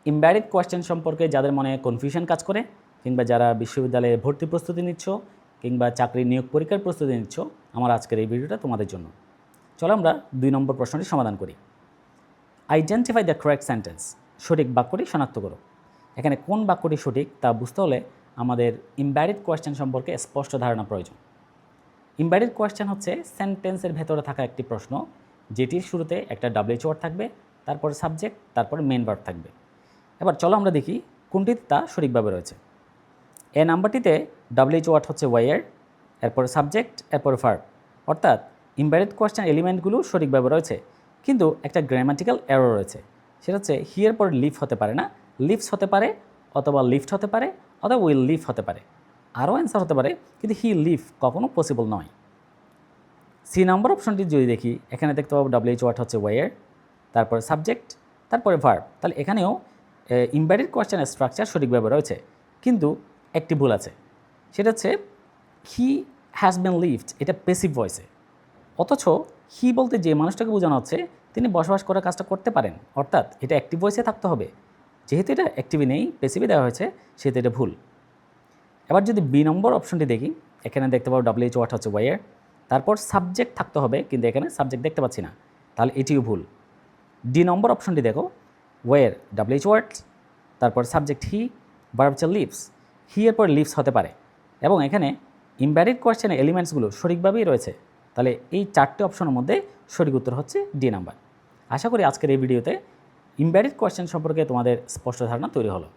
ইমব্যারেড question সম্পর্কে যাদের মনে কনফিউশন কাজ করে কিংবা যারা বিশ্ববিদ্যালয়ে ভর্তি প্রস্তুতি নিচ্ছ কিংবা চাকরি নিয়োগ পরীক্ষার প্রস্তুতি নিচ্ছ, আমার আজকের এই ভিডিওটা তোমাদের জন্য। চলো আমরা 2 নম্বর প্রশ্নটি সমাধান করি। Identify the correct sentence. সঠিক বাক্যটি শনাক্ত করো। এখানে কোন বাক্যটি সঠিক তা বুঝতে হলে আমাদের ইমব্যারেড কোয়েশ্চেন সম্পর্কে স্পষ্ট ধারণা প্রয়োজন। ইমব্যারেড কোয়েশ্চেন হচ্ছে সেন্টেন্সের ভেতরে থাকা একটি প্রশ্ন যেটির শুরুতে একটা WH ওয়ার্ড থাকবে, তারপরে সাবজেক্ট, তারপরে মেন ভার্ব থাকবে। এবার চলো আমরা দেখি কোনটিতে তা সঠিকভাবে রয়েছে। এ নাম্বারটিতে WH ওয়ার্ড হচ্ছে ওয়ার, এরপরে সাবজেক্ট, এরপরে ভার্ব, অর্থাৎ ইমব্যারেড কোয়েশ্চেন এলিমেন্টগুলো সঠিকভাবে রয়েছে, কিন্তু একটা গ্রামাটিক্যাল এরর রয়েছে। সেটা হচ্ছে হি এর পর লিভ হতে পারে না, লিভস হতে পারে, অথবা লিফট হতে পারে, অথবা উইল লিভ হতে পারে। আরও অ্যান্সার হতে পারে, কিন্তু হি লিভ কখনো পসিবল নয়। সি নম্বর অপশনটি যদি দেখি, এখানে দেখতে পাবো WH ওয়ার্ড হচ্ছে ওয়ার, তারপরে সাবজেক্ট, তারপরে ভার্ব। তাহলে এখানেও ইমব্যারেড কোয়েশ্চেনের স্ট্রাকচার সঠিকভাবে রয়েছে, কিন্তু একটি ভুল আছে। সেটা হচ্ছে হি হ্যাজ বিন লিভড, এটা প্যাসিভ ভয়েসে, অথচ হি বলতে যে মানুষটাকে বোঝানো হচ্ছে তিনি বসবাস করার কাজটা করতে পারেন, অর্থাৎ এটা অ্যাক্টিভ ভয়েসে থাকতে হবে। যেহেতু এটা অ্যাক্টিভে নেই, প্যাসিভে দেওয়া হয়েছে, সেহেতু এটা ভুল। এবার যদি বি নম্বর অপশনটি দেখি, এখানে দেখতে পাবো WH ওয়ার্ড হচ্ছে ওয়ার, তারপর সাবজেক্ট থাকতে হবে, কিন্তু এখানে সাবজেক্ট দেখতে পাচ্ছি না, তাহলে এটিও ভুল। ডি নম্বর অপশনটি দেখো, ওয়ার WH ওয়ার্ড, তারপর সাবজেক্ট হি, ভার্ব হচ্ছে লিভস, হি এর পর লিভস হতে পারে, এবং এখানে ইমব্যারেড কোয়েশ্চেনের এলিমেন্টসগুলো সঠিকভাবেই রয়েছে। তাহলে এই 4টে অপশনের মধ্যে সঠিক উত্তর হচ্ছে ডি নাম্বার। আশা করি আজকের এই ভিডিওতে ইমব্যারেড কোয়েশ্চেন সম্পর্কে তোমাদের স্পষ্ট ধারণা তৈরি হলো।